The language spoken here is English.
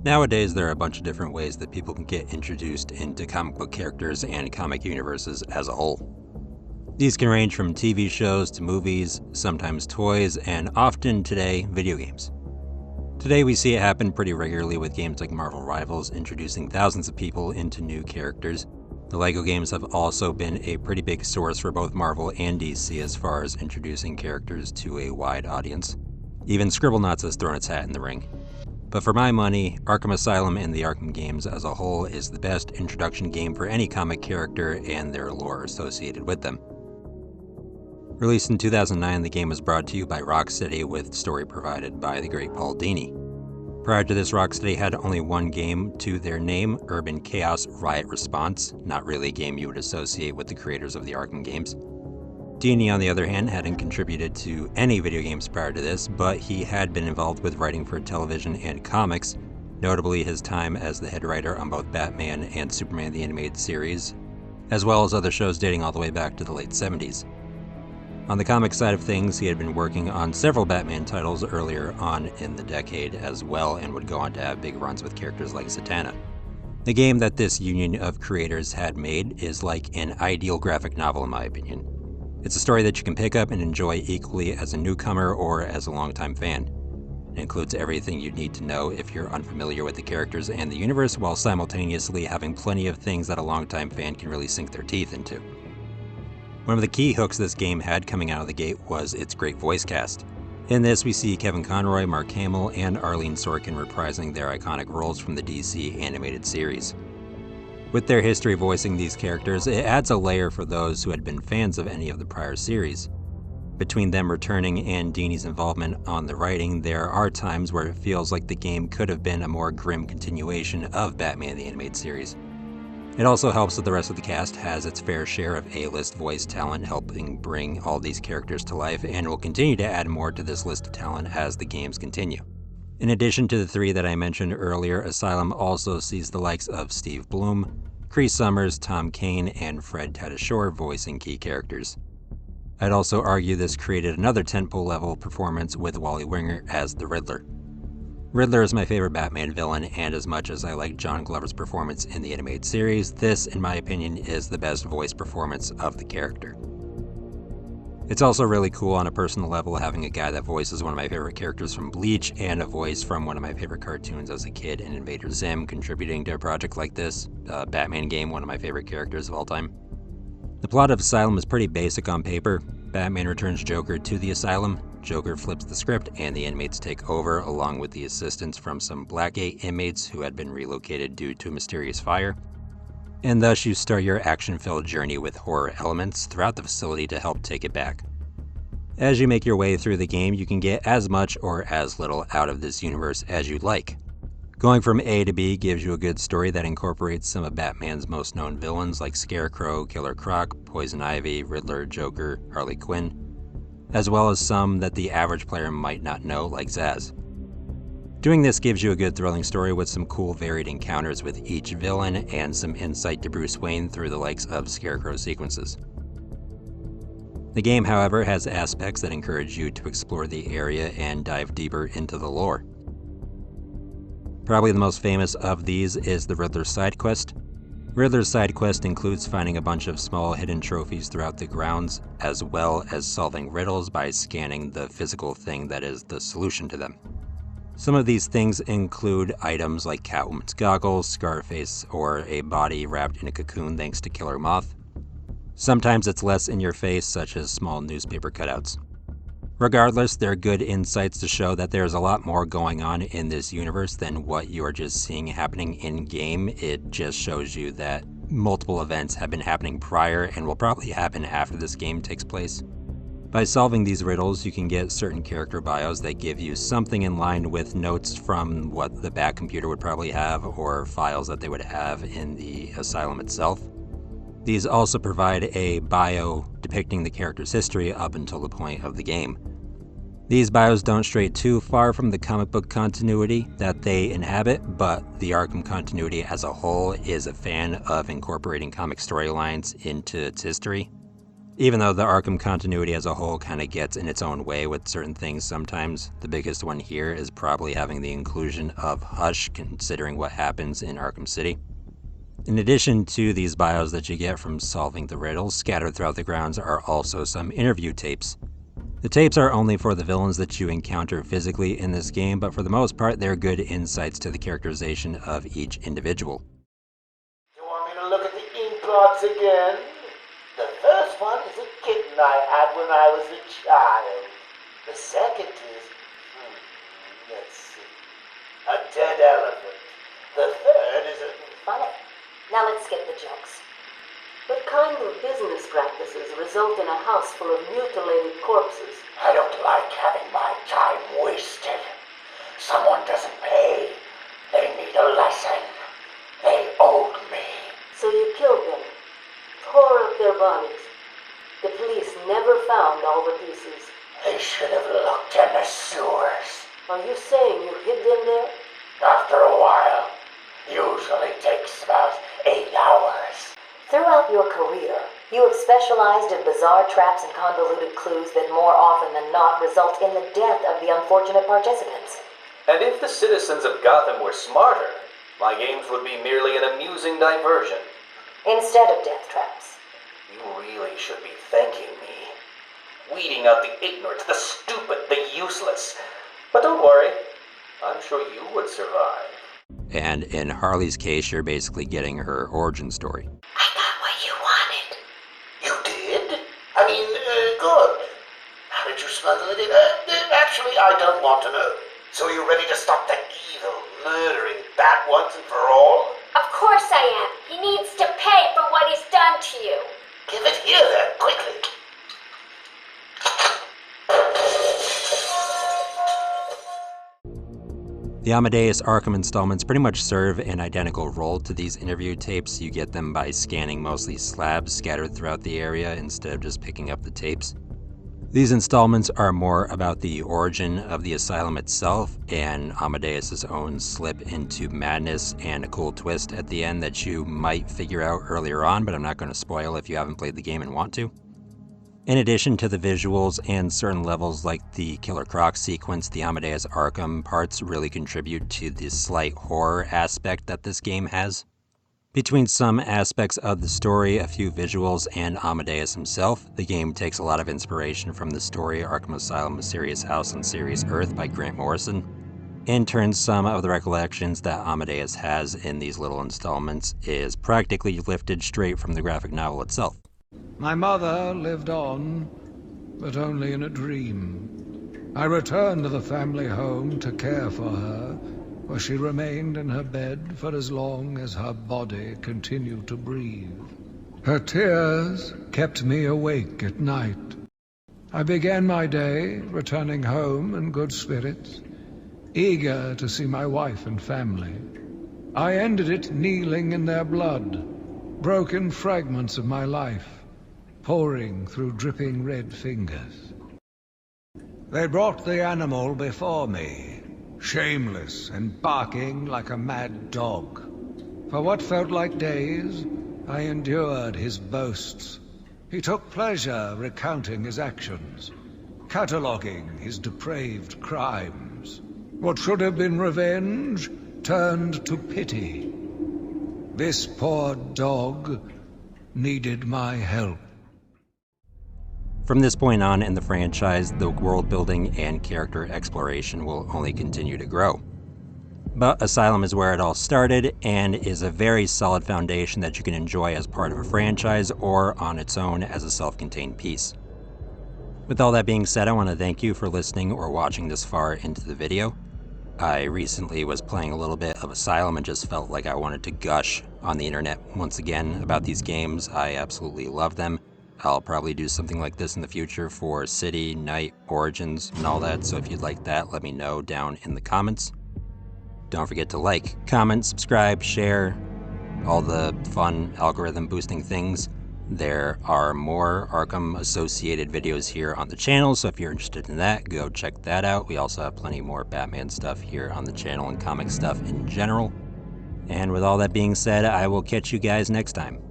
Nowadays, there are a bunch of different ways that people can get introduced into comic book characters and comic universes as a whole. These can range from TV shows to movies, sometimes toys, and often today, video games. Today we see it happen pretty regularly with games like Marvel Rivals introducing thousands of people into new characters. The LEGO games have also been a pretty big source for both Marvel and DC as far as introducing characters to a wide audience. Even Scribblenauts has thrown its hat in the ring. But for my money, Arkham Asylum and the Arkham games as a whole is the best introduction game for any comic character and their lore associated with them. Released in 2009, the game was brought to you by Rocksteady with story provided by the great Paul Dini. Prior to this, Rocksteady had only one game to their name, Urban Chaos Riot Response, not really a game you would associate with the creators of the Arkham games. Dini, on the other hand, hadn't contributed to any video games prior to this, but he had been involved with writing for television and comics, notably his time as the head writer on both Batman and Superman the Animated Series, as well as other shows dating all the way back to the late 70s. On the comic side of things, he had been working on several Batman titles earlier on in the decade as well, and would go on to have big runs with characters like Zatanna. The game that this union of creators had made is like an ideal graphic novel in my opinion. It's a story that you can pick up and enjoy equally as a newcomer or as a longtime fan. It includes everything you'd need to know if you're unfamiliar with the characters and the universe, while simultaneously having plenty of things that a longtime fan can really sink their teeth into. One of the key hooks this game had coming out of the gate was its great voice cast. In this, we see Kevin Conroy, Mark Hamill, and Arlene Sorkin reprising their iconic roles from the DC animated series. With their history voicing these characters, it adds a layer for those who had been fans of any of the prior series. Between them returning and Dini's involvement on the writing, there are times where it feels like the game could have been a more grim continuation of Batman the Animated Series. It also helps that the rest of the cast has its fair share of A-list voice talent helping bring all these characters to life, and will continue to add more to this list of talent as the games continue. In addition to the three that I mentioned earlier, Asylum also sees the likes of Steve Blum, Cree Summers, Tom Kane, and Fred Tatasciore voicing key characters. I'd also argue this created another tentpole level performance with Wally Winger as the Riddler. Riddler is my favorite Batman villain, and as much as I like John Glover's performance in the animated series, this, in my opinion, is the best voice performance of the character. It's also really cool on a personal level having a guy that voices one of my favorite characters from Bleach and a voice from one of my favorite cartoons as a kid in Invader Zim contributing to a project like this, Batman game, one of my favorite characters of all time. The plot of Asylum is pretty basic on paper. Batman returns Joker to the Asylum, Joker flips the script, and the inmates take over along with the assistance from some Blackgate inmates who had been relocated due to a mysterious fire. And thus you start your action-filled journey with horror elements throughout the facility to help take it back. As you make your way through the game, you can get as much or as little out of this universe as you'd like. Going from A to B gives you a good story that incorporates some of Batman's most known villains like Scarecrow, Killer Croc, Poison Ivy, Riddler, Joker, Harley Quinn, as well as some that the average player might not know like Zsasz. Doing this gives you a good thrilling story with some cool varied encounters with each villain and some insight to Bruce Wayne through the likes of Scarecrow sequences. The game, however, has aspects that encourage you to explore the area and dive deeper into the lore. Probably the most famous of these is the Riddler side quest. Riddler's side quest includes finding a bunch of small hidden trophies throughout the grounds, as well as solving riddles by scanning the physical thing that is the solution to them. Some of these things include items like Catwoman's goggles, Scarface, or a body wrapped in a cocoon thanks to Killer Moth. Sometimes it's less in your face, such as small newspaper cutouts. Regardless, they're good insights to show that there's a lot more going on in this universe than what you are just seeing happening in-game. It just shows you that multiple events have been happening prior and will probably happen after this game takes place. By solving these riddles, you can get certain character bios that give you something in line with notes from what the Bat computer would probably have or files that they would have in the Asylum itself. These also provide a bio depicting the character's history up until the point of the game. These bios don't stray too far from the comic book continuity that they inhabit, but the Arkham continuity as a whole is a fan of incorporating comic storylines into its history. Even though the Arkham continuity as a whole kind of gets in its own way with certain things sometimes, the biggest one here is probably having the inclusion of Hush, considering what happens in Arkham City. In addition to these bios that you get from solving the riddles, scattered throughout the grounds are also some interview tapes. The tapes are only for the villains that you encounter physically in this game, but for the most part they're good insights to the characterization of each individual. You want me to look at the ink blots again? The first one is a kitten I had when I was a child. The second is, let's see, a dead elephant. The third is a... Funny. Now let's skip the jokes. What kind of business practices result in a house full of mutilated corpses? I don't like having my time wasted. Someone doesn't pay. They need a lesson. They owed me. So you killed them, tore up their bodies. The police never found all the pieces. They should have looked in the sewers. Are you saying you hid them there? After a while. Usually takes about 8 hours. Throughout your career, you have specialized in bizarre traps and convoluted clues that more often than not result in the death of the unfortunate participants. And if the citizens of Gotham were smarter, my games would be merely an amusing diversion. Instead of death traps. You really should be thanking me. Weeding out the ignorant, the stupid, the useless. But don't worry, I'm sure you would survive. And in Harley's case, you're basically getting her origin story. I got what you wanted. You did? I mean, good. How did you smuggle it in? Actually, I don't want to know. So you're ready to stop that evil, murdering bat once and for all? Of course I am. He needs to pay for what he's done to you. Give it here then, quickly. The Amadeus Arkham installments pretty much serve an identical role to these interview tapes. You get them by scanning mostly slabs scattered throughout the area instead of just picking up the tapes. These installments are more about the origin of the asylum itself and Amadeus's own slip into madness and a cool twist at the end that you might figure out earlier on, but I'm not going to spoil if you haven't played the game and want to. In addition to the visuals and certain levels like the Killer Croc sequence, the Amadeus Arkham parts really contribute to the slight horror aspect that this game has. Between some aspects of the story, a few visuals, and Amadeus himself, the game takes a lot of inspiration from the story Arkham Asylum: Mysterious House on Serious Earth by Grant Morrison, and turns some of the recollections that Amadeus has in these little installments is practically lifted straight from the graphic novel itself. My mother lived on, but only in a dream. I returned to the family home to care for her, where she remained in her bed for as long as her body continued to breathe. Her tears kept me awake at night. I began my day returning home in good spirits, eager to see my wife and family. I ended it kneeling in their blood, broken fragments of my life, pouring through dripping red fingers. They brought the animal before me, shameless and barking like a mad dog. For what felt like days, I endured his boasts. He took pleasure recounting his actions, cataloguing his depraved crimes. What should have been revenge turned to pity. This poor dog needed my help. From this point on in the franchise, the world building and character exploration will only continue to grow. But Asylum is where it all started and is a very solid foundation that you can enjoy as part of a franchise or on its own as a self-contained piece. With all that being said, I want to thank you for listening or watching this far into the video. I recently was playing a little bit of Asylum and just felt like I wanted to gush on the internet once again about these games. I absolutely love them. I'll probably do something like this in the future for City, Night, Origins, and all that, so if you'd like that, let me know down in the comments. Don't forget to like, comment, subscribe, share, all the fun algorithm boosting things. There are more Arkham associated videos here on the channel, so if you're interested in that, go check that out. We also have plenty more Batman stuff here on the channel and comic stuff in general. And with all that being said, I will catch you guys next time.